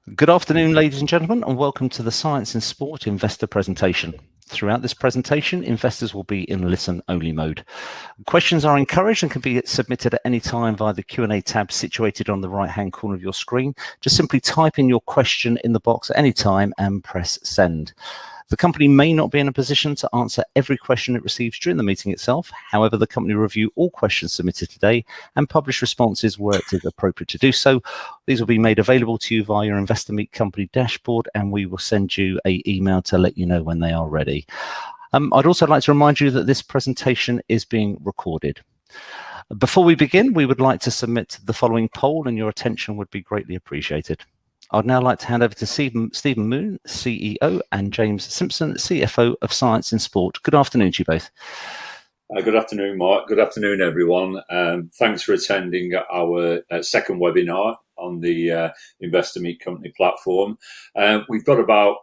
Good afternoon, ladies and gentlemen, and welcome to the Science in Sport investor presentation. Throughout this presentation, investors will be in listen-only mode. Questions are encouraged and can be submitted at any time via the Q&A tab situated on the right-hand corner of your screen. Just simply type in your question in the box at any time and press send. The company may not be in a position to answer every question it receives during the meeting itself. However, the company will review all questions submitted today and publish responses where it is appropriate to do so. These will be made available to you via your Investor Meet Company dashboard, and we will send you an email to let you know when they are ready. I'd also like to remind you that this presentation is being recorded. Before we begin, we would like to submit the following poll, and your attention would be greatly appreciated. I'd now like to hand over to Stephen Moon, CEO, and James Simpson, CFO of Science in Sport. Good afternoon to you both. Good afternoon, Mark. Good afternoon, everyone. Thanks for attending our second webinar on the Investor Meet Company platform. We've got about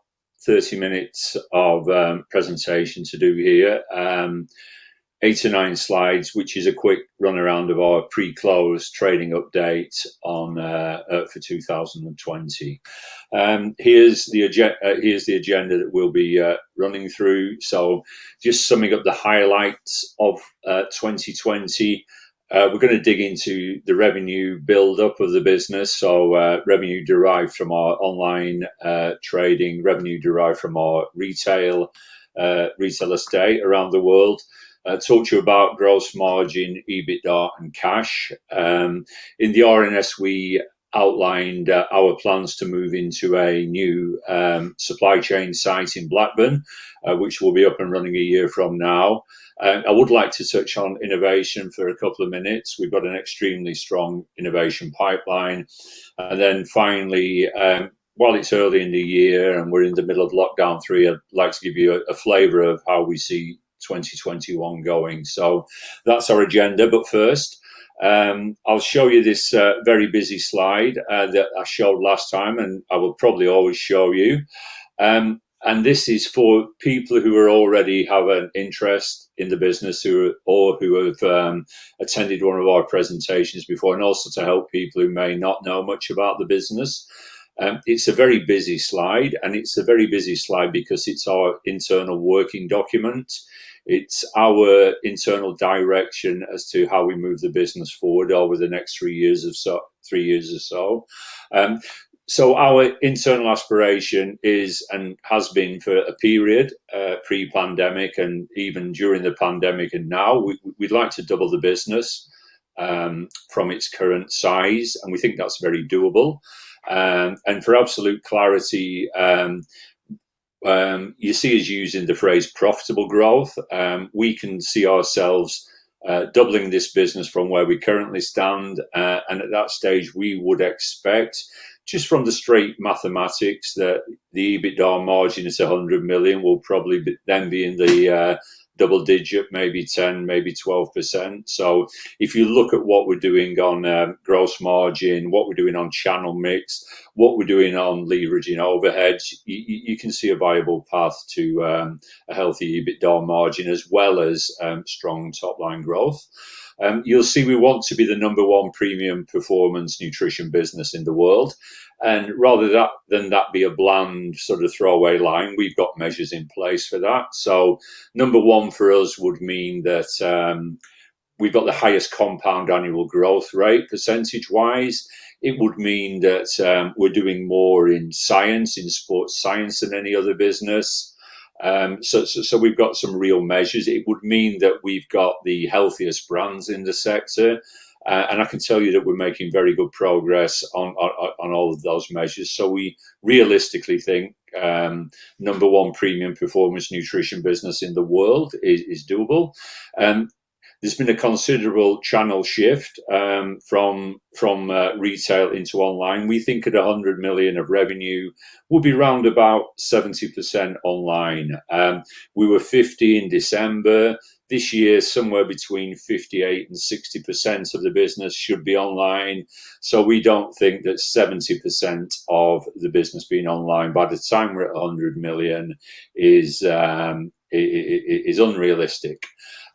30 minutes of presentation to do here. 8 to 9 slides, which is a quick run around of our pre-close trading update on for 2020. Here's the agenda that we'll be running through. So, just summing up the highlights of 2020. We're going to dig into the revenue build-up of the business. So, revenue derived from our online trading, revenue derived from our retail estate around the world. Talk to you about gross margin, EBITDA and cash. In the RNS, we outlined our plans to move into a new supply chain site in Blackburn, which will be up and running a year from now. I would like to touch on innovation for a couple of minutes. We've got an extremely strong innovation pipeline. And then finally, while it's early in the year and we're in the middle of lockdown 3, I'd like to give you a flavour of how we see 2021 going. So that's our agenda. But first, I'll show you this very busy slide that I showed last time, and I will probably always show you. And this is for people who are already have an interest in the business who have attended one of our presentations before, and also to help people who may not know much about the business. It's a very busy slide, and it's a very busy slide because it's our internal working document. It's our internal direction as to how we move the business forward over the next 3 years or so. So our internal aspiration is and has been for a period pre-pandemic and even during the pandemic and now, we'd like to double the business from its current size, and we think that's very doable. And for absolute clarity, you see us using the phrase profitable growth. We can see ourselves doubling this business from where we currently stand. And at that stage, we would expect, just from the straight mathematics, that the EBITDA margin is 100 million will probably then be in the double digit, maybe 10, maybe 12%. So if you look at what we're doing on gross margin, what we're doing on channel mix, what we're doing on leveraging overheads, you can see a viable path to a healthy EBITDA margin as well as strong top line growth. You'll see we want to be the #1 premium performance nutrition business in the world. And rather than that be a bland sort of throwaway line, we've got measures in place for that. So #1 for us would mean that we've got the highest compound annual growth rate percentage-wise. It would mean that we're doing more in science, in sports science than any other business. So we've got some real measures. It would mean that we've got the healthiest brands in the sector. And I can tell you that we're making very good progress on all of those measures. So we realistically think #1 premium performance nutrition business in the world is doable. There's been a considerable channel shift from retail into online. We think at 100 million of revenue will be round about 70% online. We were 50 in December. This year, somewhere between 58 and 60% of the business should be online. So we don't think that 70% of the business being online by the time we're at 100 million is is unrealistic.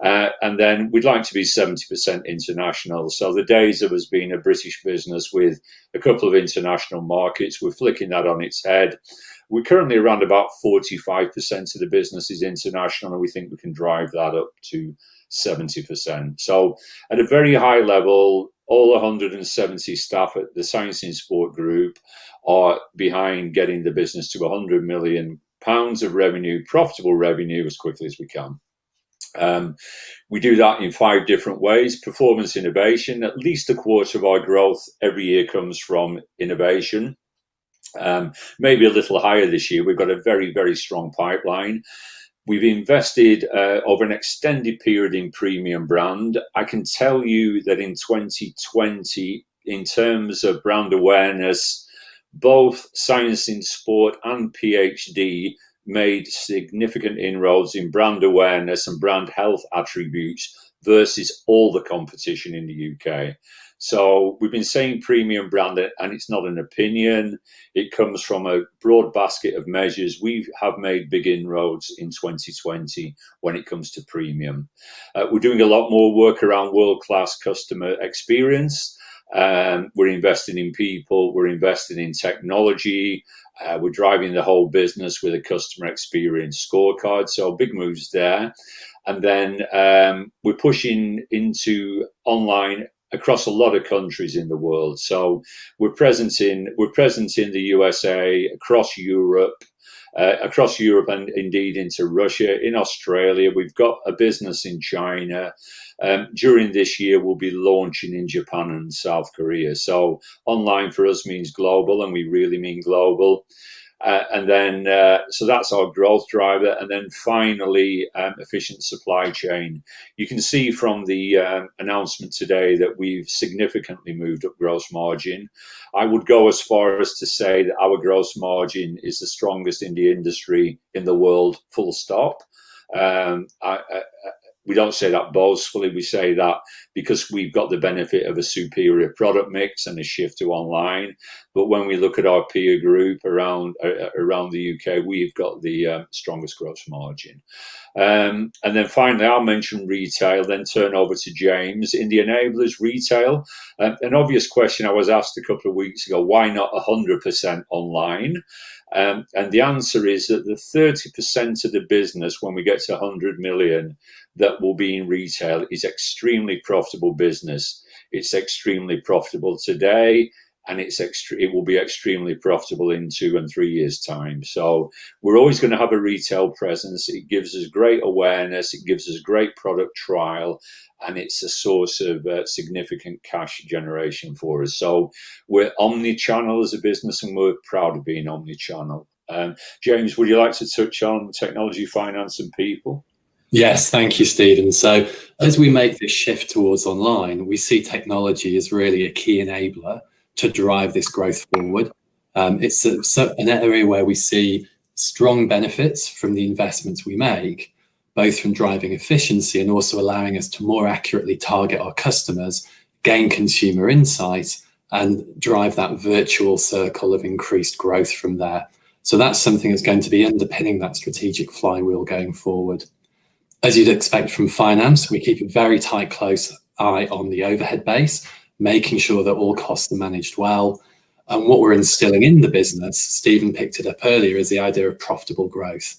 And then we'd like to be 70% international. So the days of us being a British business with a couple of international markets, we're flicking that on its head. We're currently around about 45% of the business is international, and we think we can drive that up to 70%. So at a very high level, all 170 staff at the Science in Sport Group are behind getting the business to £100 million of revenue, profitable revenue, as quickly as we can. We do that in 5 different ways. Performance innovation, at least a quarter of our growth every year comes from innovation. Maybe a little higher this year. We've got a very, very strong pipeline. We've invested over an extended period in premium brand. I can tell you that in 2020, in terms of brand awareness, both Science in Sport and PhD made significant inroads in brand awareness and brand health attributes versus all the competition in the UK. So we've been saying premium brand, and it's not an opinion. It comes from a broad basket of measures. We have made big inroads in 2020 when it comes to premium. We're doing a lot more work around world-class customer experience. We're investing in people. We're investing in technology. We're driving the whole business with a customer experience scorecard. So big moves there. And then we're pushing into online across a lot of countries in the world. So we're present in the USA, across Europe, and indeed into Russia, in Australia. We've got a business in China. During this year, we'll be launching in Japan and South Korea. So online for us means global, and we really mean global. So that's our growth driver. And then finally, efficient supply chain. You can see from the announcement today that we've significantly moved up gross margin. I would go as far as to say that our gross margin is the strongest in the industry in the world, full stop. We don't say that boastfully. We say that because we've got the benefit of a superior product mix and a shift to online. But when we look at our peer group around the UK, we've got the strongest gross margin. And then finally, I'll mention retail, then turn over to James. In the enablers, retail, an obvious question I was asked a couple of weeks ago, why not 100% online? And the answer is that the 30% of the business, when we get to 100 million, that will be in retail is extremely profitable business. It's extremely profitable today, and it will be extremely profitable in 2 and 3 years' time. So we're always going to have a retail presence. It gives us great awareness. It gives us great product trial, and it's a source of significant cash generation for us. So we're omni-channel as a business, and we're proud of being omni-channel. James, would you like to touch on technology, finance, and people? Yes, thank you, Stephen. So as we make this shift towards online, we see technology as really a key enabler to drive this growth forward. It's an area where we see strong benefits from the investments we make, both from driving efficiency and also allowing us to more accurately target our customers, gain consumer insights, and drive that virtual circle of increased growth from there. So that's something that's going to be underpinning that strategic flywheel going forward. As you'd expect from finance, we keep a very tight, close eye on the overhead base, making sure that all costs are managed well. And what we're instilling in the business, Stephen picked it up earlier, is the idea of profitable growth.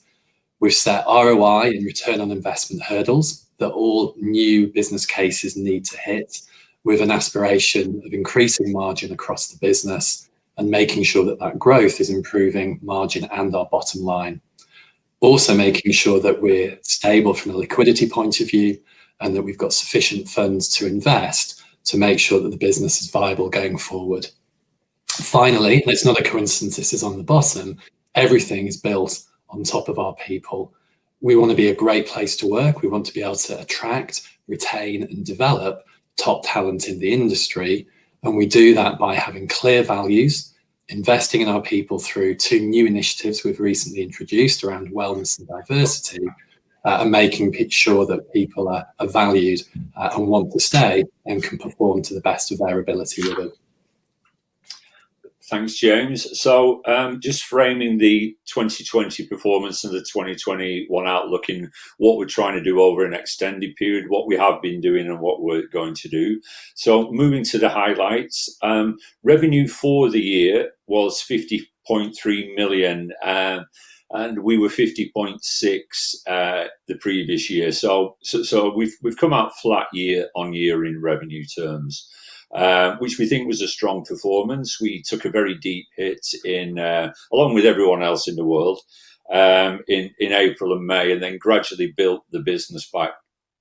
We've set ROI and return on investment hurdles that all new business cases need to hit, with an aspiration of increasing margin across the business and making sure that that growth is improving margin and our bottom line. Also making sure that we're stable from a liquidity point of view and that we've got sufficient funds to invest to make sure that the business is viable going forward. Finally, and it's not a coincidence this is on the bottom, everything is built on top of our people. We want to be a great place to work. We want to be able to attract, retain, and develop top talent in the industry. And we do that by having clear values, investing in our people through 2 new initiatives we've recently introduced around wellness and diversity, and making sure that people are valued and want to stay and can perform to the best of their ability with it. Thanks, James. So just framing the 2020 performance and the 2021 outlook in what we're trying to do over an extended period, what we have been doing and what we're going to do. So moving to the highlights, revenue for the year was 50.3 million. And we were 50.6 the previous year. So we've come out flat year on year in revenue terms. Which we think was a strong performance. We took a very deep hit in, along with everyone else in the world, in April and May, and then gradually built the business back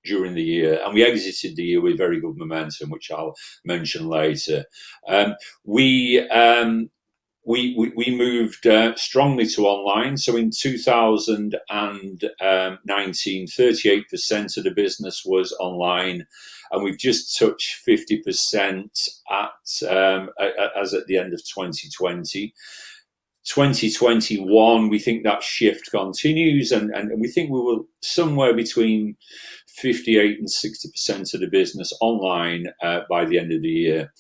during the year. And we exited the year with very good momentum, which I'll mention later. We moved strongly to online. So in 2019, 38% of the business was online, and we've just touched 50% as at the end of 2020. 2021, we think that shift continues, and we think we will somewhere between 58 and 60% of the business online by the end of the year.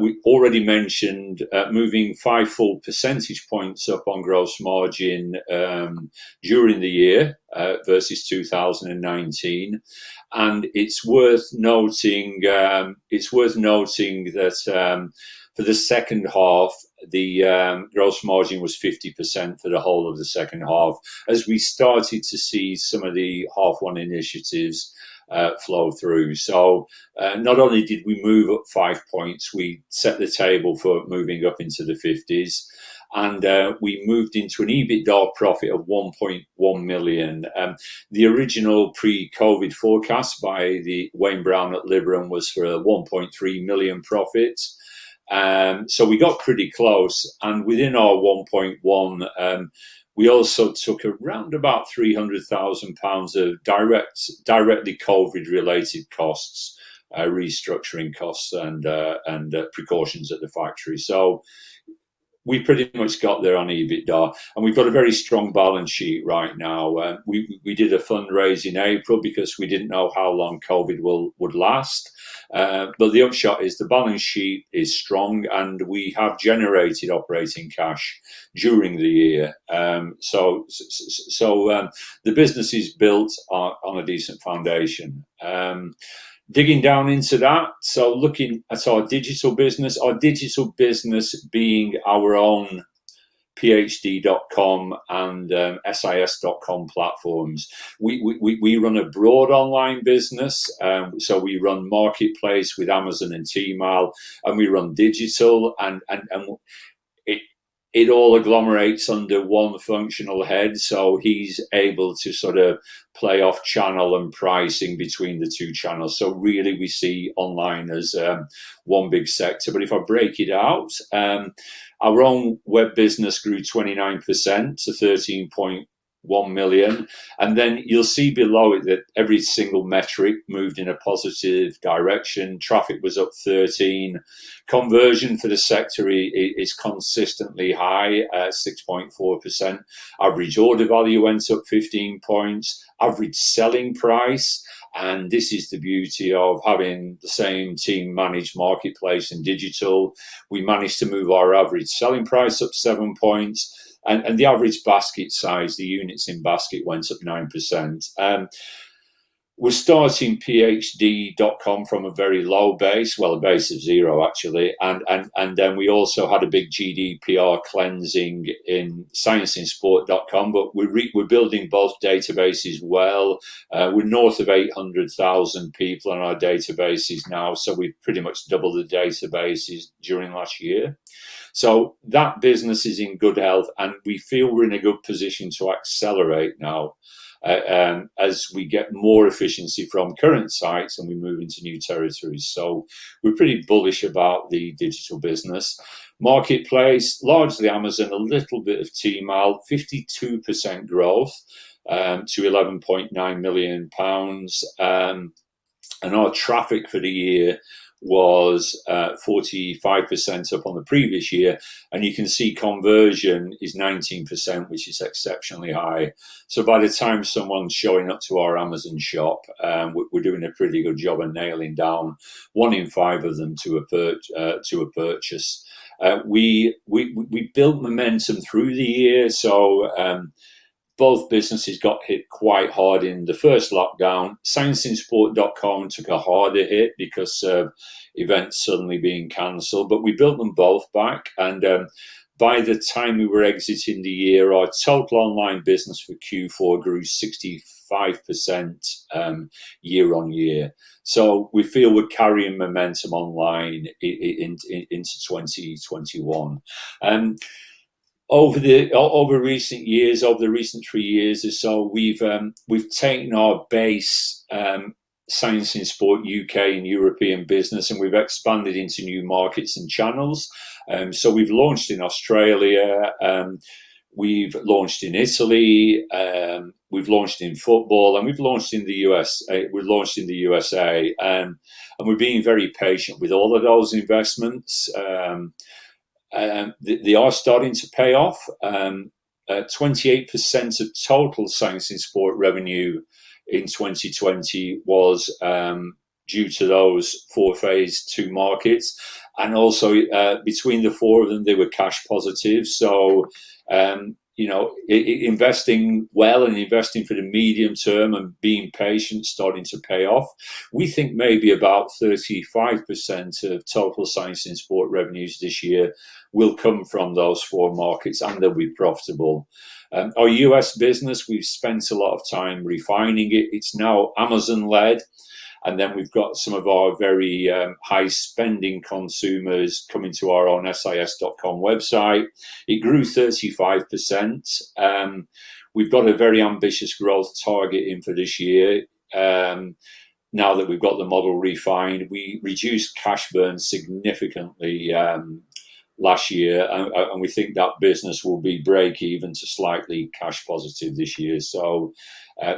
We already mentioned moving 5 full percentage points up on gross margin during the year versus 2019, and it's worth noting that for the second half, the gross margin was 50% for the whole of the second half, as we started to see some of the half one initiatives flow through. So not only did we move up 5 points, we set the table for moving up into the 50s. And we moved into an EBITDA profit of 1.1 million. The original pre-COVID forecast by the Wayne Brown at Liberum was for a 1.3 million profit. So we got pretty close, and within our 1.1, we also took around about £300,000 of directly COVID-related costs, restructuring costs, and precautions at the factory. So we pretty much got there on EBITDA, and we've got a very strong balance sheet right now. We did a fundraise in April because we didn't know how long COVID would last. But the upshot is the balance sheet is strong, and we have generated operating cash during the year. So the business is built on a decent foundation. Digging down into that, so looking at our digital business being our own phd.com and sis.com platforms. We run a broad online business, so we run marketplace with Amazon and Tmall, and we run digital, and it all agglomerates under one functional head, so he's able to sort of play off channel and pricing between the two channels. So really we see online as one big sector. But if I break it out, our own web business grew 29% to 13.1 million. And then you'll see below it that every single metric moved in a positive direction. Traffic was up 13. Conversion for the sector is consistently high at 6.4%. Average order value went up 15 points. Average selling price, and this is the beauty of having the same team manage marketplace and digital. We managed to move our average selling price up 7 points. And the average basket size, the units in basket, went up 9%. We're starting phd.com from a very low base, well, a base of 0 actually, and then we also had a big GDPR cleansing in scienceinsport.com, but we're building both databases well. We're north of 800,000 people on our databases now, so we've pretty much doubled the databases during last year. So that business is in good health, and we feel we're in a good position to accelerate now as we get more efficiency from current sites and we move into new territories. So we're pretty bullish about the digital business. Marketplace, largely Amazon, a little bit of Tmall, 52% growth to £11.9 million. And our traffic for the year was 45% up on the previous year, and you can see conversion is 19%, which is exceptionally high. So by the time someone's showing up to our Amazon shop, we're doing a pretty good job of nailing down 1 in 5 of them to a purchase. We built momentum through the year, so both businesses got hit quite hard in the first lockdown. ScienceInSport.com took a harder hit because of events suddenly being cancelled, but we built them both back. And by the time we were exiting the year, our total online business for Q4 grew 65% year on year. So we feel we're carrying momentum online into 2021. Over the recent 3 years or so, we've taken our base Science in Sport UK and European business, and we've expanded into new markets and channels. So we've launched in Australia, we've launched in Italy, we've launched in football, and we've launched in the US. We're launched in the USA, and we're being very patient with all of those investments. They are starting to pay off. 28% of total Science in Sport revenue in 2020 was due to those 4 phase 2 markets. And also between the 4 of them, they were cash positive. So, investing well and investing for the medium term and being patient starting to pay off. We think maybe about 35% of total Science in Sport revenues this year will come from those 4 markets, and they'll be profitable. Our US business, we've spent a lot of time refining it. It's now Amazon-led. And then we've got some of our very high-spending consumers coming to our own SIS.com website. It grew 35%. We've got a very ambitious growth target in for this year. Now that we've got the model refined, we reduced cash burn significantly last year, and we think that business will be break-even to slightly cash positive this year. So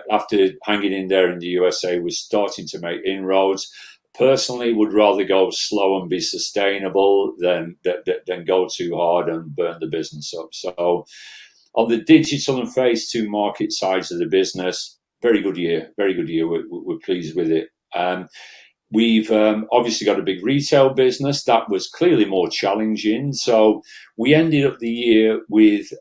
after hanging in there in the USA, we're starting to make inroads. Personally, would rather go slow and be sustainable than go too hard and burn the business up. So on the digital and phase 2 market sides of the business, very good year. We're pleased with it. We've obviously got a big retail business that was clearly more challenging. So we ended up the year with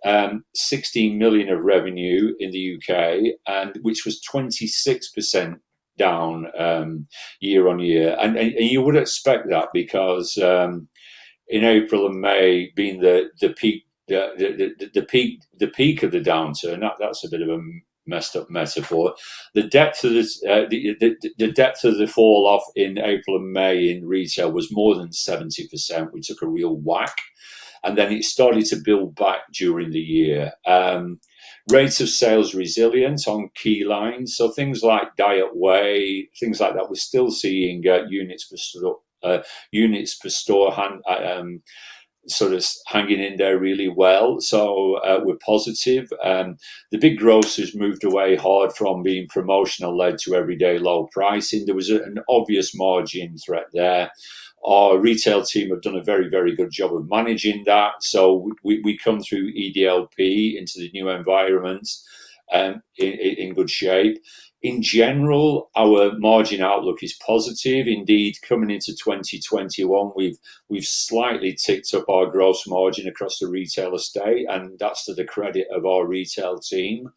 16 million of revenue in the UK, and which was 26% down year on year. And you would expect that because in April and May being the peak of the downturn, that's a bit of a messed up metaphor. The depth of the depth of the fall off in April and May in retail was more than 70%. We took a real whack, and then it started to build back during the year. Rates of sales resilient on key lines, so things like diet whey, things like that. We're still seeing units per store sort of hanging in there really well. So we're positive. The big grocers moved away hard from being promotional led to everyday low pricing. There was an obvious margin threat there. Our retail team have done a very, very good job of managing that. So we come through EDLP into the new environment in good shape. In general, our margin outlook is positive. Indeed, coming into 2021, we've slightly ticked up our gross margin across the retail estate, and that's to the credit of our retail team.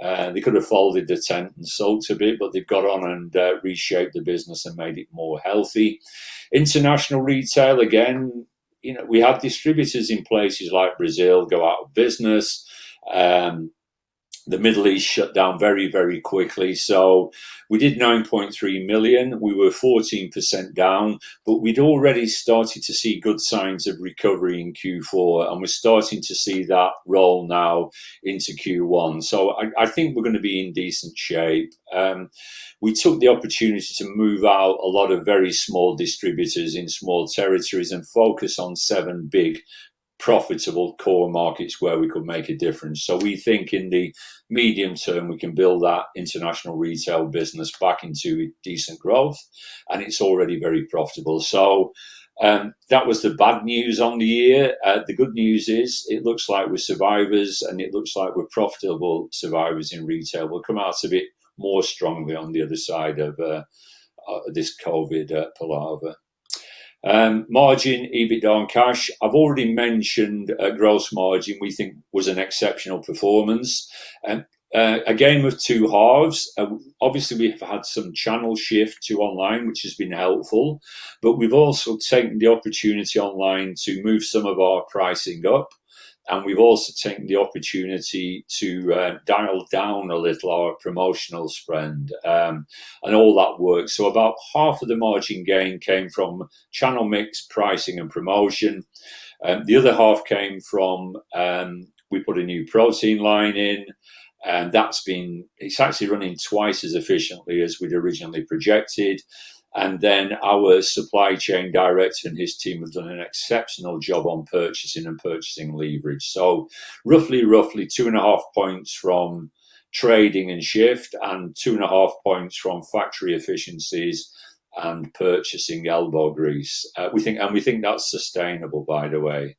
They could have folded the tent and sulked a bit, but they've got on and reshaped the business and made it more healthy. International retail, again, we have distributors in places like Brazil go out of business. The Middle East shut down very, very quickly. So we did 9.3 million. We were 14% down, but we'd already started to see good signs of recovery in Q4, and we're starting to see that roll now into Q1. So I think we're going to be in decent shape. We took the opportunity to move out a lot of very small distributors in small territories and focus on 7 big profitable core markets where we could make a difference. So we think in the medium term, we can build that international retail business back into decent growth, and it's already very profitable. So that was the bad news on the year. The good news is it looks like we're survivors, and it looks like we're profitable survivors in retail. We'll come out a bit more strongly on the other side of this COVID palaver. Margin, EBITDA and cash. I've already mentioned gross margin, we think was an exceptional performance. A game of two halves. Obviously, we've had some channel shift to online, which has been helpful, but we've also taken the opportunity online to move some of our pricing up. And we've also taken the opportunity to dial down a little our promotional spend, and all that works. So about half of the margin gain came from channel mix, pricing and promotion. The other half came from, we put a new protein line in, and it's actually running twice as efficiently as we'd originally projected. And then our supply chain director and his team have done an exceptional job on purchasing and purchasing leverage. So roughly 2.5 points from trading and shift, and 2.5 points from factory efficiencies and purchasing elbow grease. We think that's sustainable, by the way.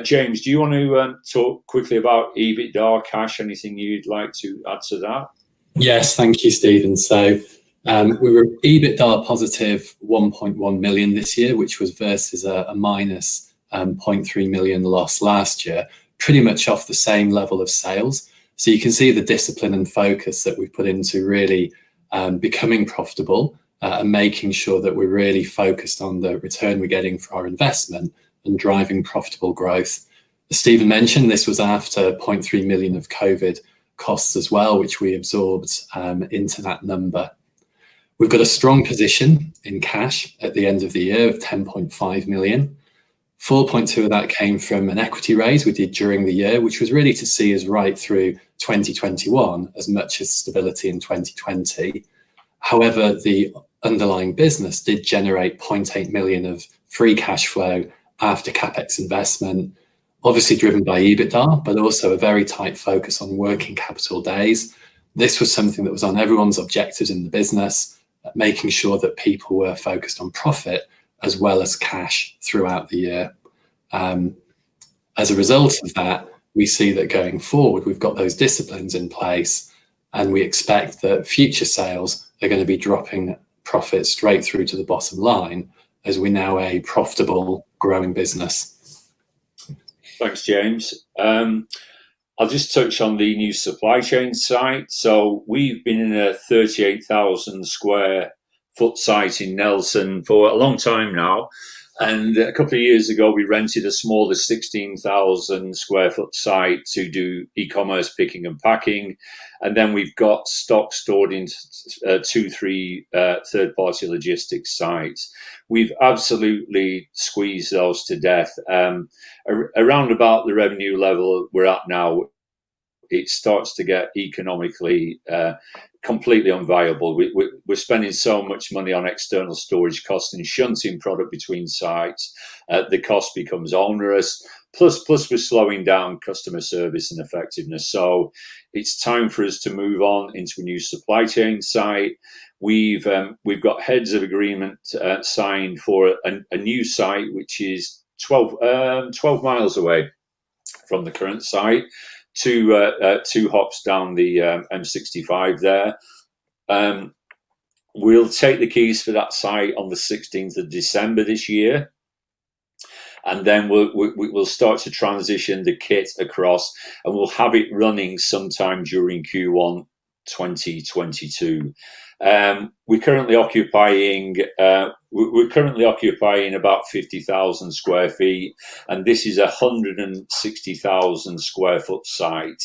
James, do you want to talk quickly about EBITDA, cash? Anything you'd like to add to that? Yes, thank you, Stephen. So we were EBITDA positive 1.1 million this year, which was versus a minus 0.3 million loss last year, pretty much off the same level of sales. So you can see the discipline and focus that we've put into really becoming profitable and making sure that we're really focused on the return we're getting for our investment and driving profitable growth. As Stephen mentioned, this was after 0.3 million of COVID costs as well, which we absorbed into that number. We've got a strong position in cash at the end of the year of 10.5 million. 4.2 of that came from an equity raise we did during the year, which was really to see us right through 2021 as much as stability in 2020. However, the underlying business did generate 0.8 million of free cash flow after CapEx investment, obviously driven by EBITDA, but also a very tight focus on working capital days. This was something that was on everyone's objectives in the business, making sure that people were focused on profit as well as cash throughout the year. As a result of that, we see that going forward, we've got those disciplines in place, and we expect that future sales are going to be dropping profit straight through to the bottom line as we're now a profitable, growing business. Thanks, James. I'll just touch on the new supply chain site. So we've been in a 38,000 square foot site in Nelson for a long time now. And a couple of years ago, we rented a smaller 16,000 square foot site to do e-commerce picking and packing. And then we've got stock stored in 2-3 third-party logistics sites. We've absolutely squeezed those to death. Around about the revenue level we're at now, it starts to get economically completely unviable. We're spending so much money on external storage costs and shunting product between sites. The cost becomes onerous. Plus we're slowing down customer service and effectiveness. So it's time for us to move on into a new supply chain site. We've got heads of agreement signed for a new site, which is 12 miles away from the current site. Two hops down the M65 there. We'll take the keys for that site on the 16th of December this year. And then we'll start to transition the kit across, and we'll have it running sometime during Q1 2022. We're currently occupying about 50,000 square feet, and this is a 160,000 square foot site.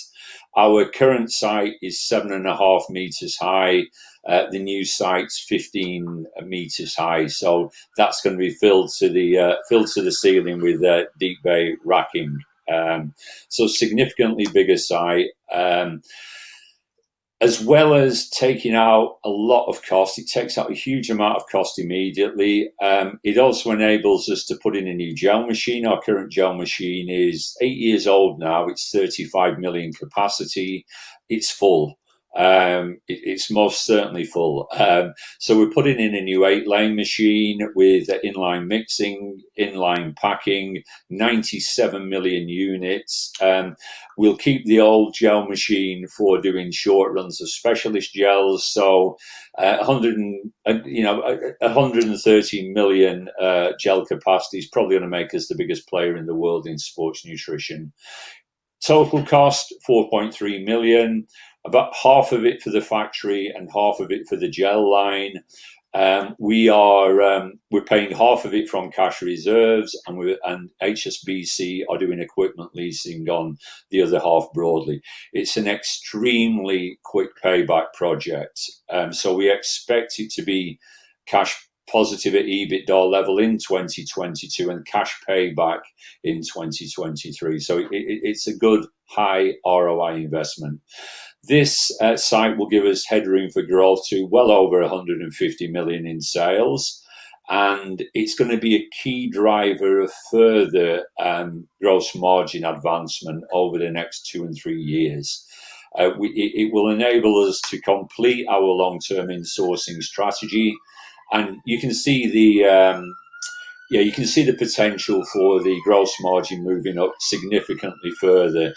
Our current site is 7.5 meters high. The new site's 15 meters high, so that's going to be filled to the ceiling with deep bay racking. So significantly bigger site. As well as taking out a lot of cost, it takes out a huge amount of cost immediately. It also enables us to put in a new gel machine. Our current gel machine is 8 years old now. It's 35 million capacity. It's full. It's most certainly full. So we're putting in a new 8-lane machine with inline mixing, inline packing, 97 million units. We'll keep the old gel machine for doing short runs of specialist gels. So 130 million gel capacity is probably going to make us the biggest player in the world in sports nutrition. Total cost 4.3 million, about half of it for the factory and half of it for the gel line. We're paying half of it from cash reserves, and HSBC are doing equipment leasing on the other half broadly. It's an extremely quick payback project, so we expect it to be cash positive at EBITDA level in 2022 and cash payback in 2023. So it's a good high ROI investment. This site will give us headroom for growth to well over 150 million in sales, and it's going to be a key driver of further gross margin advancement over the next 2 and 3 years. It will enable us to complete our long-term insourcing strategy, and you can see the potential for the gross margin moving up significantly further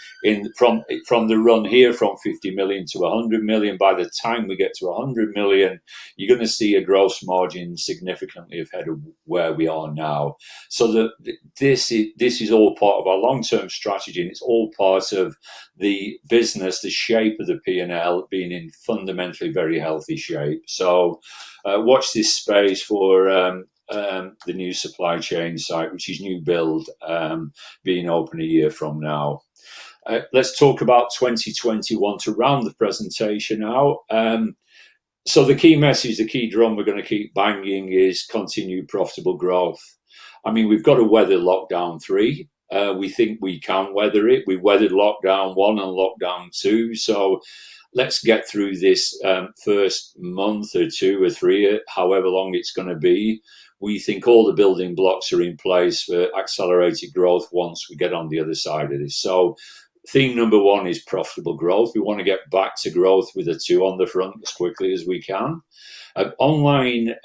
from the run here from 50 million to 100 million. By the time we get to 100 million, you're going to see a gross margin significantly ahead of where we are now. So this is all part of our long-term strategy, and it's all part of the business, the shape of the P&L being in fundamentally very healthy shape. So watch this space for the new supply chain site, which is new build, being open a year from now. Let's talk about 2021 to round the presentation out. So the key message, the key drum we're going to keep banging is continued profitable growth. I mean, we've got to weather lockdown 3. We think we can weather it. We weathered lockdown 1 and lockdown 2. So let's get through this first month or 2 or 3, however long it's going to be. We think all the building blocks are in place for accelerated growth once we get on the other side of this. So theme number 1 is profitable growth. We want to get back to growth with a 2 on the front as quickly as we can. Online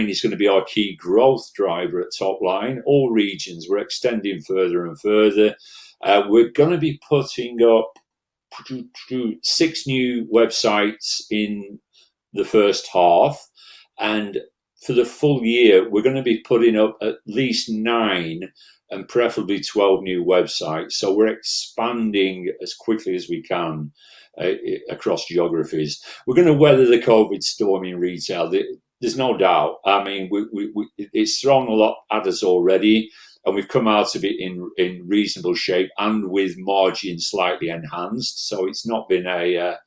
is going to be our key growth driver at top line. All regions, we're extending further and further. We're going to be putting up 6 new websites in the first half, and for the full year, we're going to be putting up at least 9 and preferably 12 new websites. So we're expanding as quickly as we can across geographies. We're going to weather the COVID storm in retail. There's no doubt. I mean, it's thrown a lot at us already, and we've come out of it in reasonable shape and with margin slightly enhanced. So it's not been a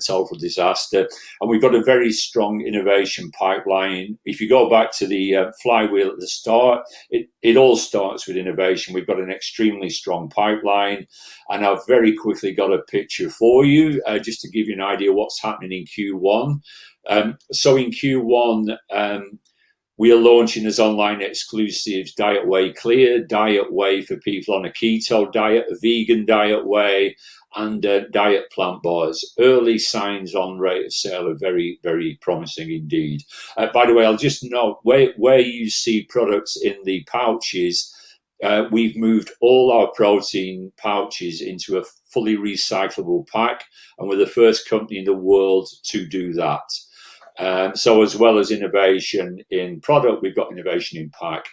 total disaster, and we've got a very strong innovation pipeline. If you go back to the flywheel at the start, it all starts with innovation. We've got an extremely strong pipeline, and I've very quickly got a picture for you just to give you an idea what's happening in Q1. So in Q1, we are launching as online exclusives Diet Whey Clear, Diet Whey for people on a keto diet, a vegan Diet Whey, and diet plant bars. Early signs on rate of sale are very, very promising indeed. By the way, I'll just note where you see products in the pouches, we've moved all our protein pouches into a fully recyclable pack, and we're the first company in the world to do that. So as well as innovation in product, we've got innovation in pack.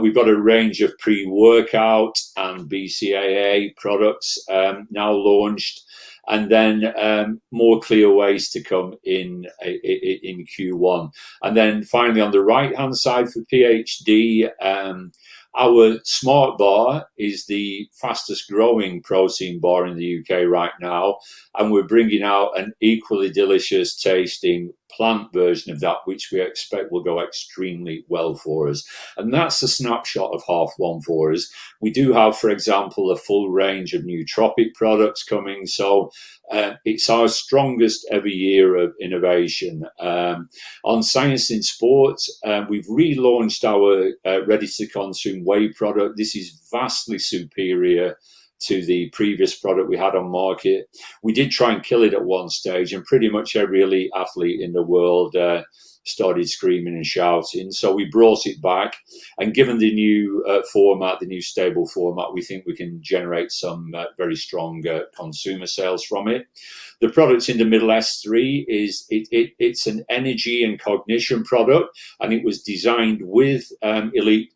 We've got a range of pre-workout and BCAA products now launched, and then more clear ways to come in Q1. And then finally, on the right-hand side for PhD, our Smart Bar is the fastest growing protein bar in the UK right now, and we're bringing out an equally delicious tasting plant version of that, which we expect will go extremely well for us. And that's a snapshot of half 1 for us. We do have, for example, a full range of nootropic products coming, so it's our strongest ever year of innovation. On Science in Sport, we've relaunched our ready-to-consume whey product. This is vastly superior to the previous product we had on market. We did try and kill it at one stage, and pretty much every elite athlete in the world started screaming and shouting. So we brought it back, and given the new format, the new stable format, we think we can generate some very strong consumer sales from it. The product in the middle, S3, it's an energy and cognition product, and it was designed with elite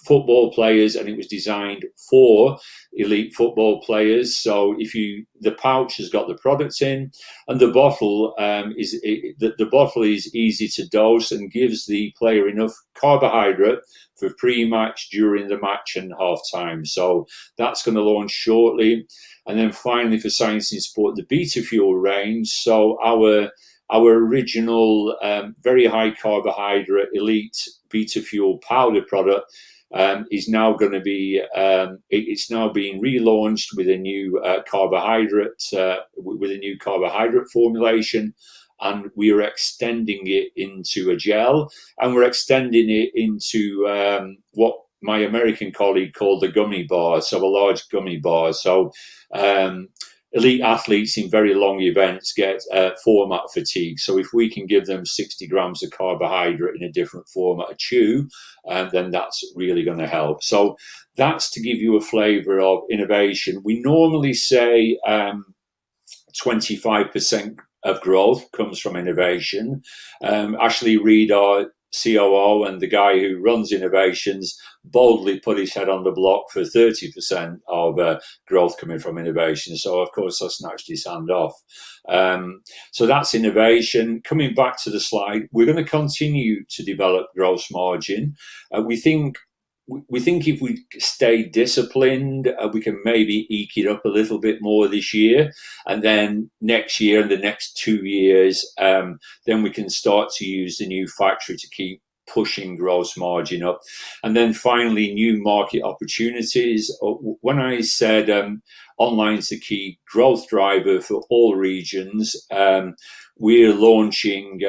football players, and it was designed for elite football players. So the pouch has got the products in, and the bottle the bottle is easy to dose and gives the player enough carbohydrate for pre-match, during the match, and half-time. So that's going to launch shortly. And then finally, for Science in Sport, the Beta Fuel range. So our original very high carbohydrate elite Beta Fuel powder product is now going to be it's now being relaunched with a new carbohydrate formulation, and we are extending it into a gel, and we're extending it into what my American colleague called the gummy bar, so a large gummy bar. So elite athletes in very long events get format fatigue. So if we can give them 60 grams of carbohydrate in a different format to chew, then that's really going to help. So that's to give you a flavour of innovation. We normally say 25% of growth comes from innovation. Ashley Reed, our COO, and the guy who runs innovations, boldly put his head on the block for 30% of growth coming from innovation. So, of course, I snatched his hand off. So that's innovation. Coming back to the slide, we're going to continue to develop gross margin. We think if we stay disciplined, we can maybe eke it up a little bit more this year, and then next year and the next 2 years, then we can start to use the new factory to keep pushing gross margin up. And then finally, new market opportunities. When I said online's the key growth driver for all regions, we're launching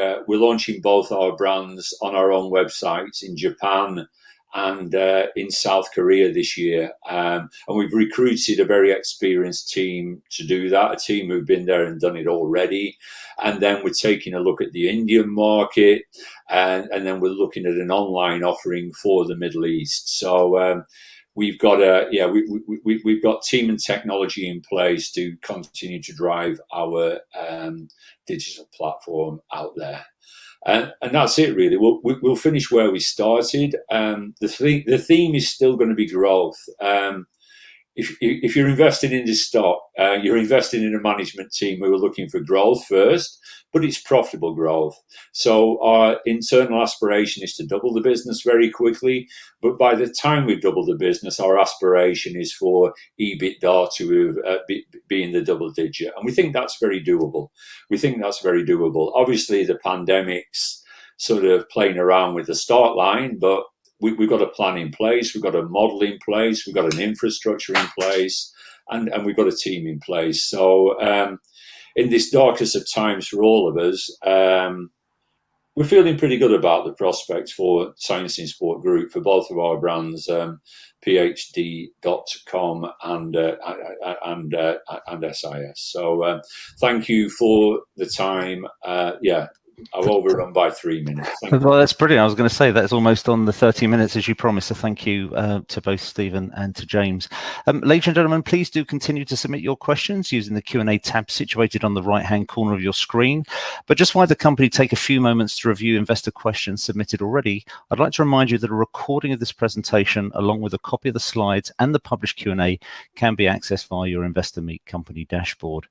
both our brands on our own websites in Japan and in South Korea this year. And we've recruited a very experienced team to do that, a team who've been there and done it already. And then we're taking a look at the Indian market, and then we're looking at an online offering for the Middle East. So we've got we've got team and technology in place to continue to drive our digital platform out there. And that's it, really. We'll finish where we started. The theme is still going to be growth. If you're investing in this stock, you're investing in a management team who are looking for growth first, but it's profitable growth. So our internal aspiration is to double the business very quickly. But by the time we've doubled the business, our aspiration is for EBITDA to be in the double digit. And we think that's very doable. Obviously, the pandemic's sort of playing around with the start line, but we've got a plan in place, we've got a model in place, we've got an infrastructure in place, and we've got a team in place. So in this darkest of times for all of us, we're feeling pretty good about the prospects for Science in Sport Group, for both of our brands, phd.com and SIS. So thank you for the time. I've overrun by 3 minutes. Well, that's brilliant. I was going to say that's almost on the 30 minutes as you promised. So thank you to both Stephen and to James. Ladies and gentlemen, please do continue to submit your questions using the Q&A tab situated on the right-hand corner of your screen. But just while the company take a few moments to review investor questions submitted already, I'd like to remind you that a recording of this presentation, along with a copy of the slides and the published Q&A, can be accessed via your Investor Meet company dashboard.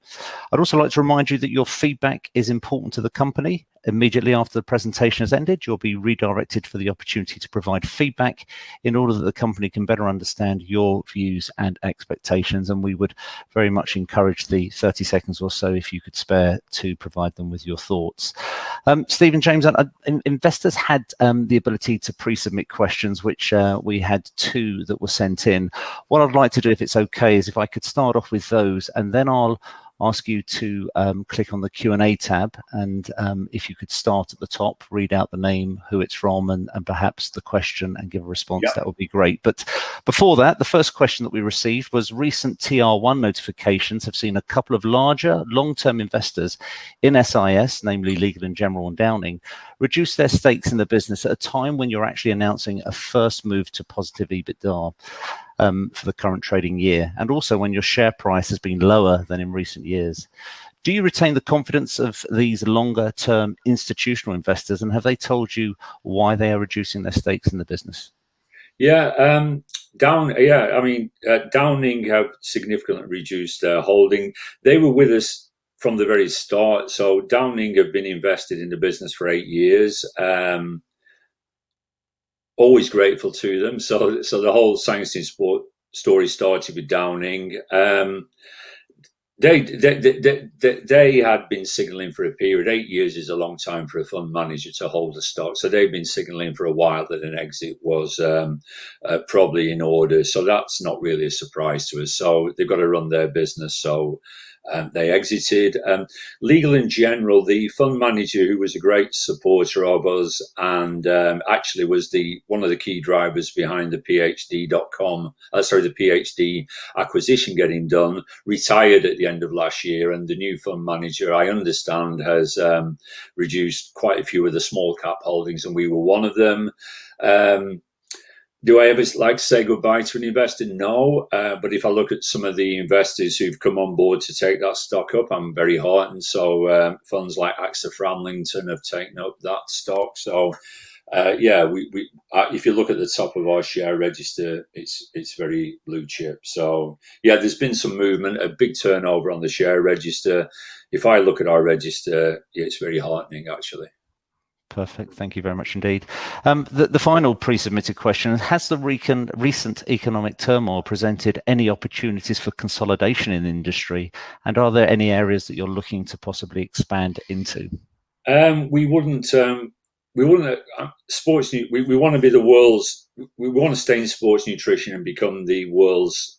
I'd also like to remind you that your feedback is important to the company. Immediately after the presentation has ended, you'll be redirected for the opportunity to provide feedback in order that the company can better understand your views and expectations. And we would very much encourage the 30 seconds or so, if you could spare, to provide them with your thoughts. Stephen, James, investors had the ability to pre-submit questions, which we had 2 that were sent in. What I'd like to do, if it's okay, is if I could start off with those, and then I'll ask you to click on the Q&A tab, and if you could start at the top, read out the name, who it's from, and perhaps the question, and give a response. That would be great. But before that, the first question that we received was, recent TR1 notifications have seen a couple of larger long-term investors in SIS, namely Legal & General and Downing, reduce their stakes in the business at a time when you're actually announcing a first move to positive EBITDA for the current trading year, and also when your share price has been lower than in recent years. Do you retain the confidence of these longer term institutional investors, and have they told you why they are reducing their stakes in the business? Downing have significantly reduced their holding. They were with us from the very start. So Downing have been invested in the business for 8 years. Always grateful to them. So the whole Science in Sport story started with Downing. They had been signalling for a period. 8 years is a long time for a fund manager to hold a stock. So they've been signalling for a while that an exit was probably in order. So that's not really a surprise to us. So they've got to run their business. So they exited. Legal & General, the fund manager who was a great supporter of us and actually was one of the key drivers behind the PhD acquisition getting done, retired at the end of last year, and the new fund manager, I understand, has reduced quite a few of the small cap holdings, and we were one of them. Do I ever like to say goodbye to an investor? No. But if I look at some of the investors who've come on board to take that stock up, I'm very heartened. So funds like AXA Framlington have taken up that stock. So if you look at the top of our share register, it's very blue chip. So yeah, there's been some movement, a big turnover on the share register. If I look at our register, it's very heartening, actually. Perfect. Thank you very much indeed. The final pre-submitted question: has the recent economic turmoil presented any opportunities for consolidation in the industry, and are there any areas that you're looking to possibly expand into? We wouldn't. We want to be the world's. We want to stay in sports nutrition and become the world's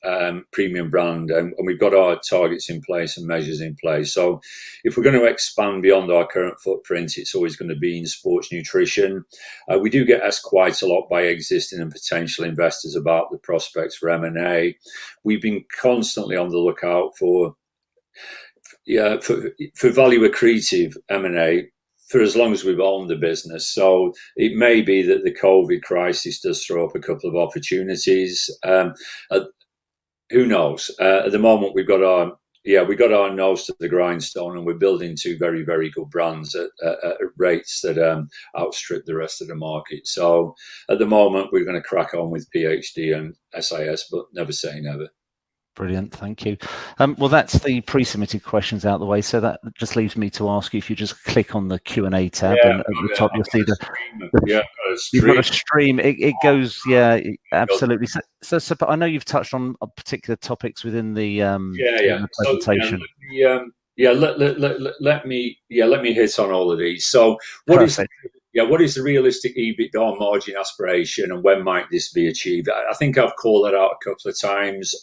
premium brand, and we've got our targets in place and measures in place. So, if we're going to expand beyond our current footprint, it's always going to be in sports nutrition. We do get asked quite a lot by existing and potential investors about the prospects for M&A. We've been constantly on the lookout for value accretive M&A for as long as we've owned the business. So it may be that the COVID crisis does throw up a couple of opportunities. Who knows? At the moment, we've got our nose to the grindstone, and we're building two very, very good brands at rates that outstrip the rest of the market. So at the moment, we're going to crack on with PhD and SIS, but never say never. Brilliant, thank you. Well, that's the pre-submitted questions out the way, so that just leaves me to ask you, if you just click on the Q&A tab, and at the top you'll see you've got a stream. It goes, absolutely. So I know you've touched on particular topics within the presentation. So, let me hit on all of these. So what is the realistic EBITDA margin aspiration, and when might this be achieved? I think I've called that out a couple of times.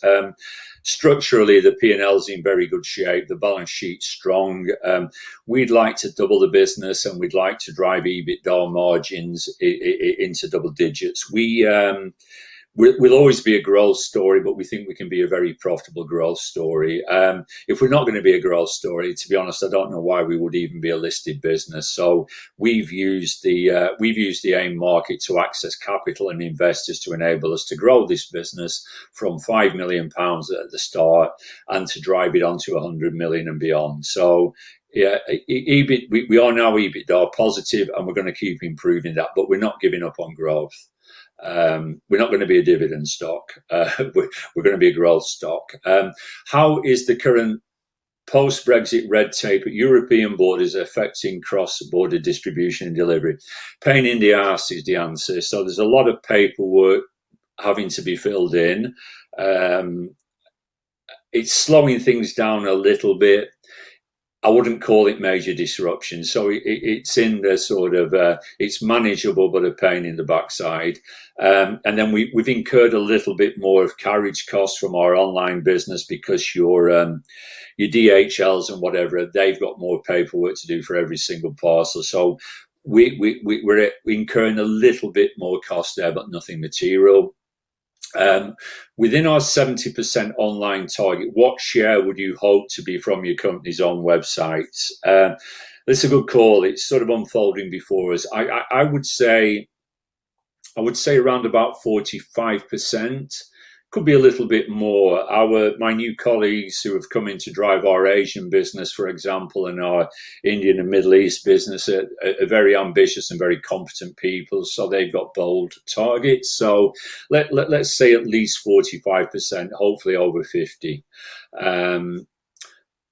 Structurally, the P&L's in very good shape. The balance sheet's strong. We'd like to double the business, and we'd like to drive EBITDA margins into double digits. We'll always be a growth story, but we think we can be a very profitable growth story. If we're not going to be a growth story, to be honest, I don't know why we would even be a listed business. So we've used the AIM market to access capital and investors to enable us to grow this business from £5 million at the start and to drive it on to 100 million and beyond. So we are now EBITDA positive, and we're going to keep improving that, but we're not giving up on growth. We're not going to be a dividend stock. We're going to be a growth stock. How is the current post-Brexit red tape at European borders affecting cross-border distribution and delivery? Pain in the arse is the answer. So there's a lot of paperwork having to be filled in. It's slowing things down a little bit. I wouldn't call it major disruption. So it's in the sort of, it's manageable, but a pain in the backside. And then we've incurred a little bit more of carriage costs from our online business because your DHLs and whatever, they've got more paperwork to do for every single parcel. So we're incurring a little bit more cost there, but nothing material. Within our 70% online target, what share would you hope to be from your company's own websites? That's a good call. It's sort of unfolding before us. I would say around about 45%. Could be a little bit more. My new colleagues who have come in to drive our Asian business, for example, and our Indian and Middle East business are very ambitious and very competent people. So they've got bold targets. So let's say at least 45%, hopefully over 50.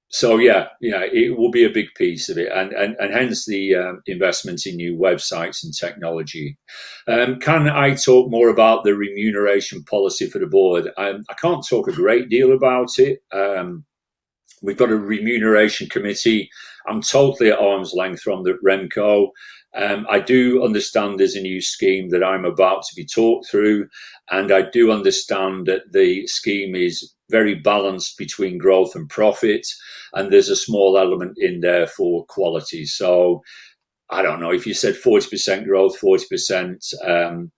So yeah, it will be a big piece of it, and hence the investment in new websites and technology. Can I talk more about the remuneration policy for the board? I can't talk a great deal about it. We've got a remuneration committee. I'm totally at arm's length from the Remco. I do understand there's a new scheme that I'm about to be talked through, and I do understand that the scheme is very balanced between growth and profit, and there's a small element in there for quality. So I don't know if you said 40% growth, 40%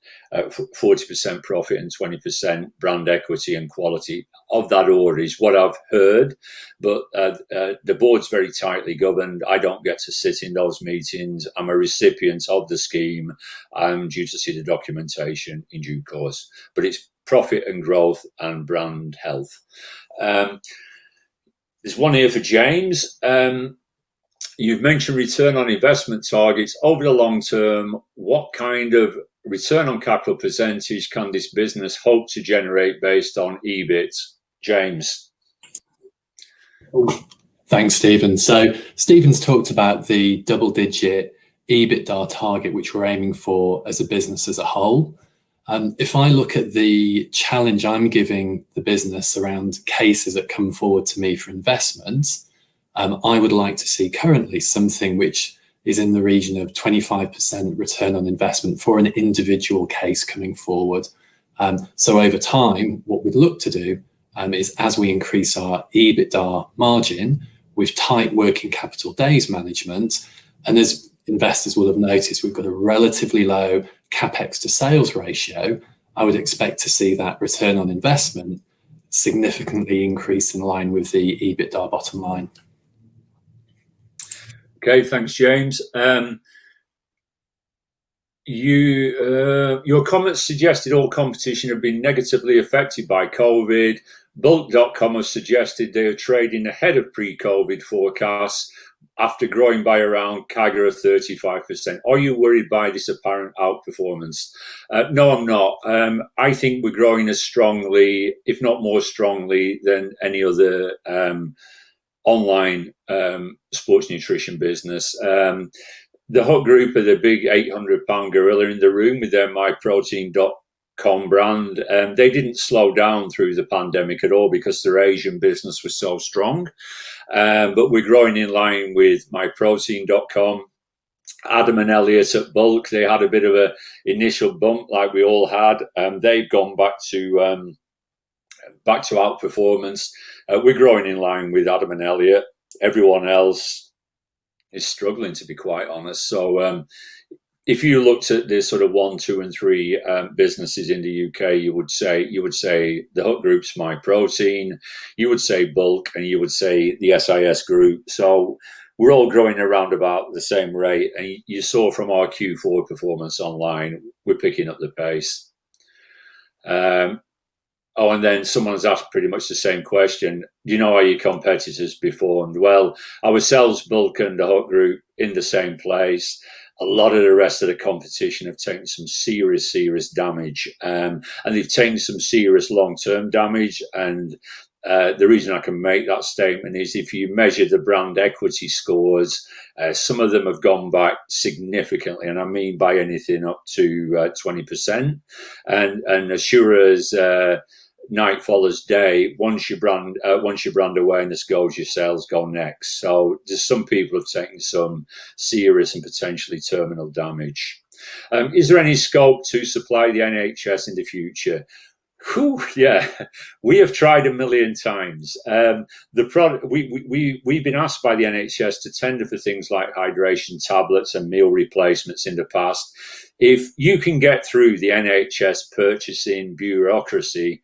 profit, and 20% brand equity and quality. Of that order is what I've heard, but the board's very tightly governed. I don't get to sit in those meetings. I'm a recipient of the scheme. I'm due to see the documentation in due course, but it's profit and growth and brand health. There's one here for James. You've mentioned return on investment targets over the long term. What kind of return on capital percentage can this business hope to generate based on EBIT? James. Thanks, Stephen. So Stephen's talked about the double-digit EBITDA target, which we're aiming for as a business as a whole. If I look at the challenge I'm giving the business around cases that come forward to me for investment, I would like to see currently something which is in the region of 25% return on investment for an individual case coming forward. So over time, what we'd look to do is, as we increase our EBITDA margin with tight working capital days management, and as investors will have noticed, we've got a relatively low capex to sales ratio, I would expect to see that return on investment significantly increase in line with the EBITDA bottom line. Okay, thanks, James. Your comments suggested all competition have been negatively affected by COVID. Bulk.com has suggested they are trading ahead of pre-COVID forecasts after growing by around CAGR of 35%. Are you worried by this apparent outperformance? No, I'm not. I think we're growing as strongly, if not more strongly, than any other online sports nutrition business. The Hut Group are the big £800 gorilla in the room with their myprotein.com brand. They didn't slow down through the pandemic at all because their Asian business was so strong. But we're growing in line with myprotein.com. Adam and Elliot at Bulk, they had a bit of an initial bump like we all had. They've gone back to outperformance. We're growing in line with Adam and Elliot. Everyone else is struggling, to be quite honest. So if you looked at the sort of 1, 2, and 3 businesses in the UK, you would say the Hut Group's MyProtein, you would say Bulk, and you would say the SIS Group. So we're all growing around about the same rate. And you saw from our Q4 performance online, we're picking up the pace. And then someone's asked pretty much the same question. Do you know how your competitors performed? Well, ourselves, Bulk and the Hut Group, in the same place. A lot of the rest of the competition have taken some serious damage. And they've taken some serious long-term damage. And the reason I can make that statement is if you measure the brand equity scores, some of them have gone back significantly, and I mean by anything up to 20%. And Assura's night follows day. Once your brand awareness goes, your sales go next. So just some people have taken some serious and potentially terminal damage. Is there any scope to supply the NHS in the future? Whew, yeah, we have tried a million times. We've been asked by the NHS to tender for things like hydration tablets and meal replacements in the past. If you can get through the NHS purchasing bureaucracy,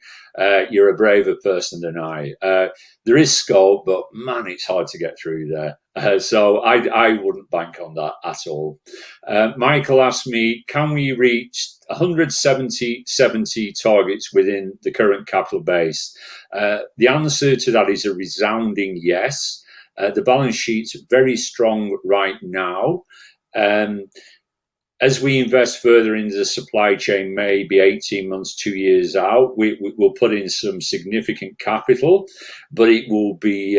you're a braver person than I. There is scope, but man, it's hard to get through there. So I wouldn't bank on that at all. Michael asked me, can we reach 170 targets within the current capital base? The answer to that is a resounding yes. The balance sheet's very strong right now. As we invest further into the supply chain, maybe 18 months, 2 years out, we'll put in some significant capital, but it will be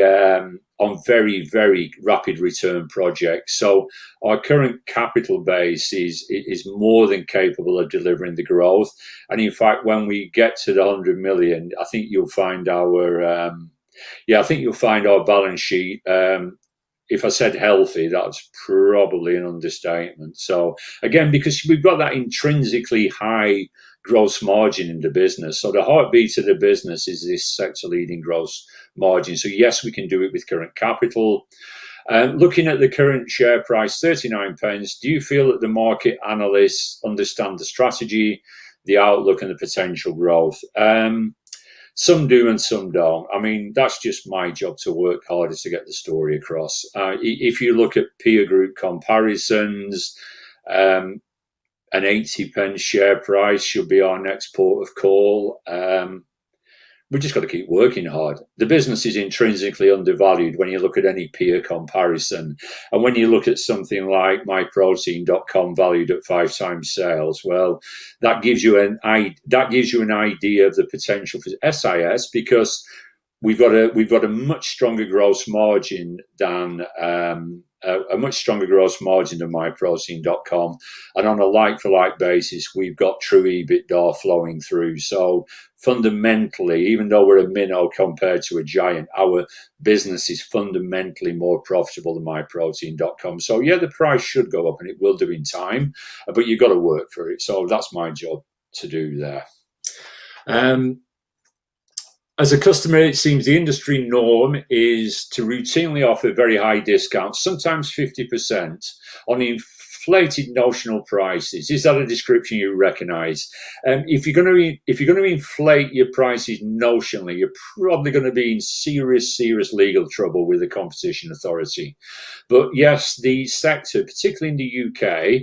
on very, very rapid return projects. So our current capital base is more than capable of delivering the growth. And in fact, when we get to the 100 million, I think you'll find our balance sheet. If I said healthy, that's probably an understatement. So again, because we've got that intrinsically high gross margin in the business. So the heartbeat of the business is this sector leading gross margin. So yes, we can do it with current capital. Looking at the current share price, 39 pence, do you feel that the market analysts understand the strategy, the outlook and the potential growth? Some do and some don't. I mean, that's just my job to work harder to get the story across. If you look at peer group comparisons, an 80 pence share price should be our next port of call. We've just got to keep working hard. The business is intrinsically undervalued when you look at any peer comparison. And when you look at something like myprotein.com valued at 5 times sales, well, that gives you an idea of the potential for SIS, because we've got a much stronger gross margin than myprotein.com, and on a like-for-like basis, we've got true EBITDA flowing through. So fundamentally, even though we're a minnow compared to a giant, our business is fundamentally more profitable than myprotein.com. So yeah, the price should go up, and it will do in time, but you've got to work for it. So that's my job to do there. As a customer, it seems the industry norm is to routinely offer very high discounts, sometimes 50%, on inflated notional prices. Is that a description you recognise? If you're going to inflate your prices notionally, you're probably going to be in serious legal trouble with the competition authority. But yes, the sector, particularly in the UK,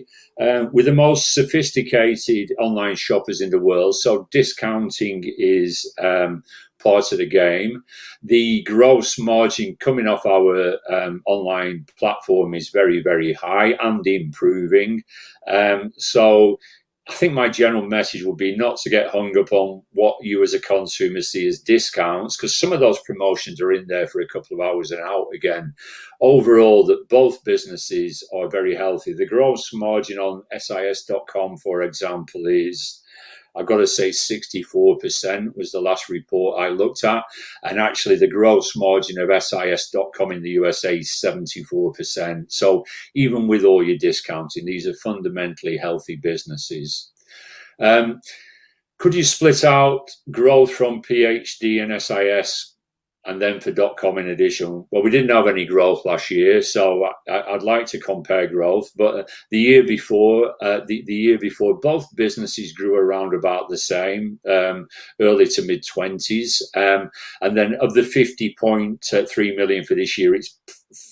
with the most sophisticated online shoppers in the world, so discounting is part of the game. The gross margin coming off our online platform is very, very high and improving. So I think my general message would be not to get hung up on what you as a consumer see as discounts, because some of those promotions are in there for a couple of hours and out again. Overall, that both businesses are very healthy. The gross margin on SIS.com, for example, is, I've got to say, 64% was the last report I looked at. And actually, the gross margin of SIS.com in the USA is 74%. So even with all your discounting, these are fundamentally healthy businesses. Could you split out growth from PhD and SIS and then for .com in addition? Well, we didn't have any growth last year, so I'd like to compare growth. But the year before, both businesses grew around about the same, early to mid 20s, and then of the 50.3 million for this year, it's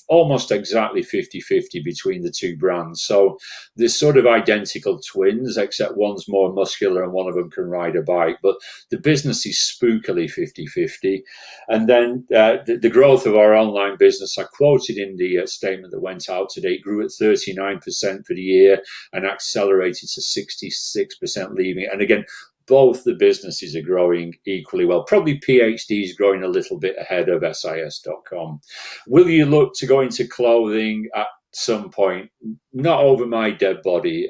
almost exactly 50-50 between the two brands. So they're sort of identical twins, except one's more muscular and one of them can ride a bike. But the business is spookily 50-50. And then the growth of our online business, I quoted in the statement that went out today, grew at 39% for the year and accelerated to 66% leaving. And again, both the businesses are growing equally well. Probably PhD is growing a little bit ahead of SIS.com. Will you look to go into clothing at some point? Not over my dead body.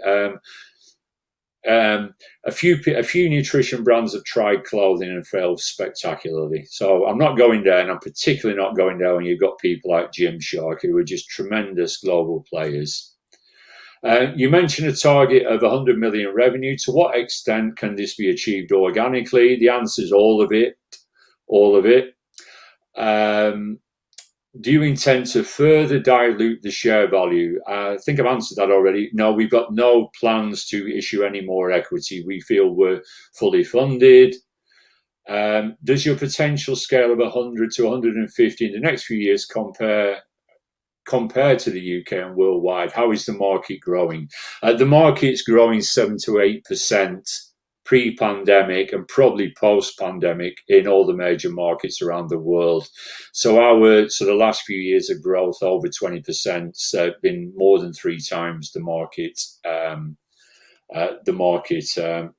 a few nutrition brands have tried clothing and failed spectacularly. So I'm not going there, and I'm particularly not going there when you've got people like Gymshark, who are just tremendous global players. You mentioned a target of 100 million revenue. To what extent can this be achieved organically? The answer is all of it. All of it. Do you intend to further dilute the share value? I think I've answered that already. No, we've got no plans to issue any more equity. We feel we're fully funded. Does your potential scale of 100 to 150 in the next few years compare to the UK and worldwide? How is the market growing? The market's growing 7 to 8% pre-pandemic and probably post-pandemic in all the major markets around the world. So our sort of last few years of growth, over 20%, been more than 3 times the market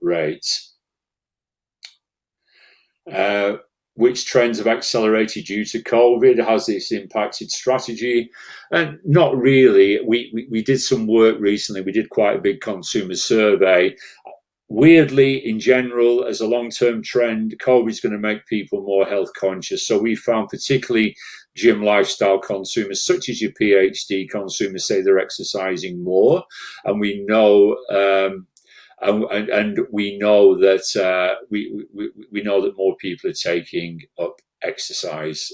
rate. Which trends have accelerated due to COVID? Has this impacted strategy? And not really. We did some work recently. We did quite a big consumer survey. Weirdly, in general, as a long-term trend, COVID is going to make people more health conscious. So we found particularly gym lifestyle consumers, such as your PhD consumers, say they're exercising more. And we know and we know that we know that more people are taking up exercise.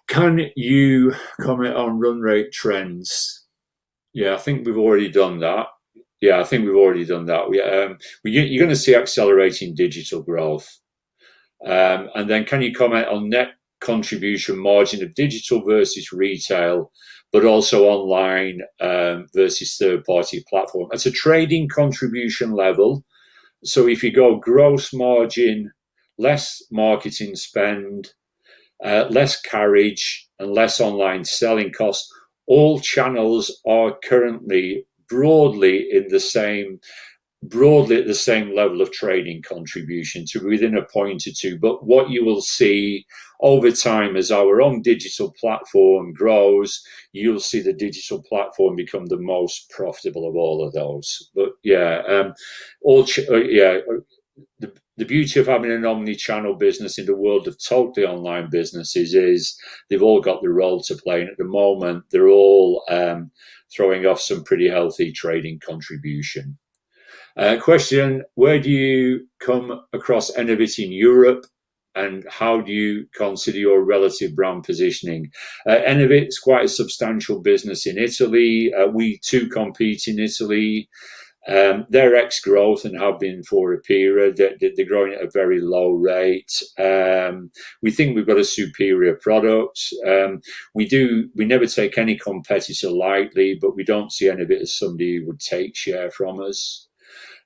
Can you comment on run rate trends? Yeah, I think we've already done that. You're going to see accelerating digital growth. And then can you comment on net contribution margin of digital versus retail, but also online versus third-party platform? At a trading contribution level, so if you go gross margin, less marketing spend, less carriage, and less online selling costs, all channels are currently broadly at the same level of trading contribution, to within a point or two. But what you will see over time, as our own digital platform grows, you'll see the digital platform become the most profitable of all of those. But the beauty of having an omni-channel business in the world of totally online businesses is they've all got the role to play, and at the moment they're all throwing off some pretty healthy trading contribution. Question: where do you come across Innovit in Europe, and how do you consider your relative brand positioning? Innovit is quite a substantial business in Italy. We too compete in Italy. They're ex-growth and have been for a period. They're growing at a very low rate. We think we've got a superior product. We never take any competitor lightly, but we don't see Innovit as somebody who would take share from us.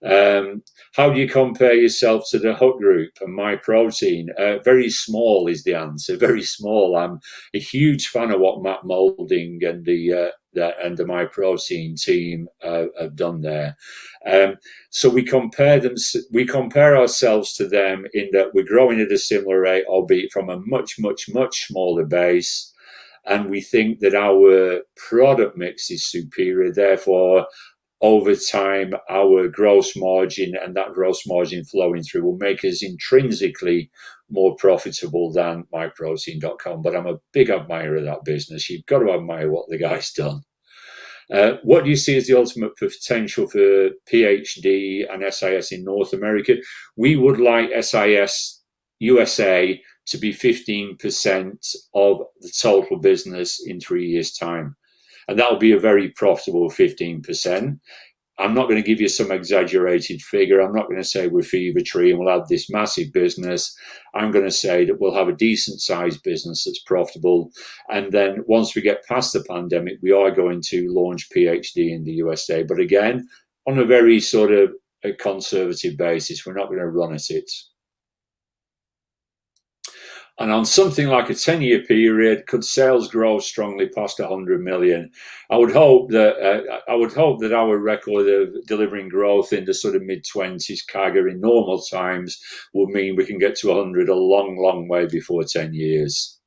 How do you compare yourself to the Hut Group and MyProtein? Very small is the answer. Very small. I'm a huge fan of what Matt Moulding and the MyProtein team have done there. So we compare ourselves to them in that we're growing at a similar rate, albeit from a much, much, much smaller base. And we think that our product mix is superior. Therefore, over time, our gross margin and that gross margin flowing through will make us intrinsically more profitable than myprotein.com. But I'm a big admirer of that business. You've got to admire what the guy's done. What do you see as the ultimate potential for PhD and SIS in North America? We would like SIS USA to be 15% of the total business in 3 years' time. And that'll be a very profitable 15%. I'm not going to give you some exaggerated figure. I'm not going to say we're Fever Tree and we'll have this massive business. I'm going to say that we'll have a decent sized business that's profitable. And then once we get past the pandemic, we are going to launch PhD in the USA. But again, on a very sort of a conservative basis, we're not going to run at it. And on something like a 10-year period, could sales grow strongly past 100 million? I would hope that our record of delivering growth in the sort of mid-20s CAGR in normal times would mean we can get to 100 a long, long way before 10 years.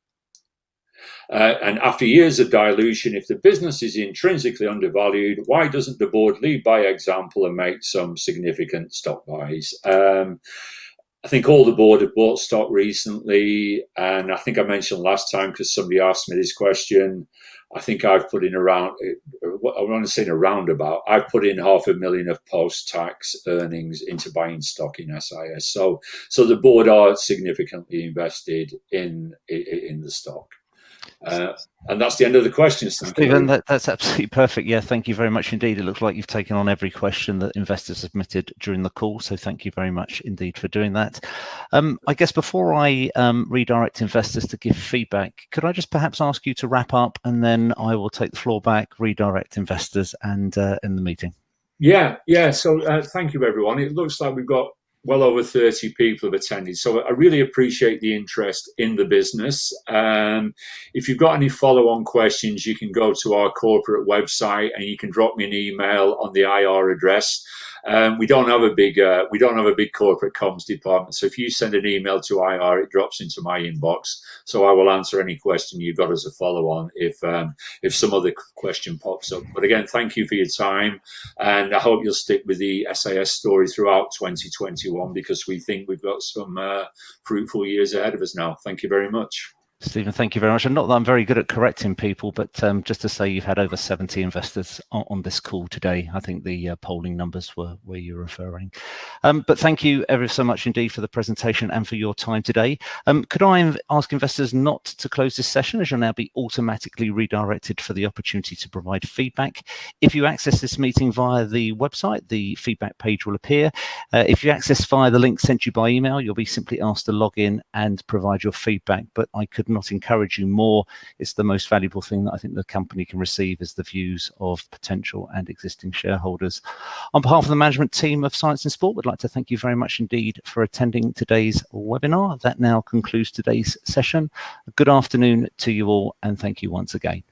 And after years of dilution, if the business is intrinsically undervalued, why doesn't the board lead by example and make some significant stock buys? I think all the board have bought stock recently, and I think I mentioned last time, because somebody asked me this question, I think I've put in around, I want to say in a roundabout, I've put in $500,000 of post-tax earnings into buying stock in SIS. So the board are significantly invested in the stock. And that's the end of the questions. Stephen, that's absolutely perfect. Yeah, thank you very much indeed. It looks like you've taken on every question that investors submitted during the call. So thank you very much indeed for doing that. I guess before I redirect investors to give feedback, could I just perhaps ask you to wrap up, and then I will take the floor back, redirect investors, and end the meeting. Yeah. So thank you, everyone. It looks like we've got well over 30 people have attended. So I really appreciate the interest in the business. If you've got any follow-on questions, you can go to our corporate website and you can drop me an email on the IR address. We don't have a big corporate comms department. So if you send an email to IR, it drops into my inbox. So I will answer any question you've got as a follow-on if some other question pops up. But again, thank you for your time, and I hope you'll stick with the SAS story throughout 2021, because we think we've got some fruitful years ahead of us now. Thank you very much. Stephen, thank you very much. And not that I'm very good at correcting people, but just to say you've had over 70 investors on this call today. I think the polling numbers were where you're referring. But thank you ever so much indeed for the presentation and for your time today. Could I ask investors not to close this session, as you'll now be automatically redirected for the opportunity to provide feedback. If you access this meeting via the website, the feedback page will appear. If you access via the link sent you by email, you'll be simply asked to log in and provide your feedback. But I could not encourage you more. It's the most valuable thing that I think the company can receive, is the views of potential and existing shareholders. On behalf of the management team of Science in Sport, we'd like to thank you very much indeed for attending today's webinar. That now concludes today's session. Good afternoon to you all, and thank you once again.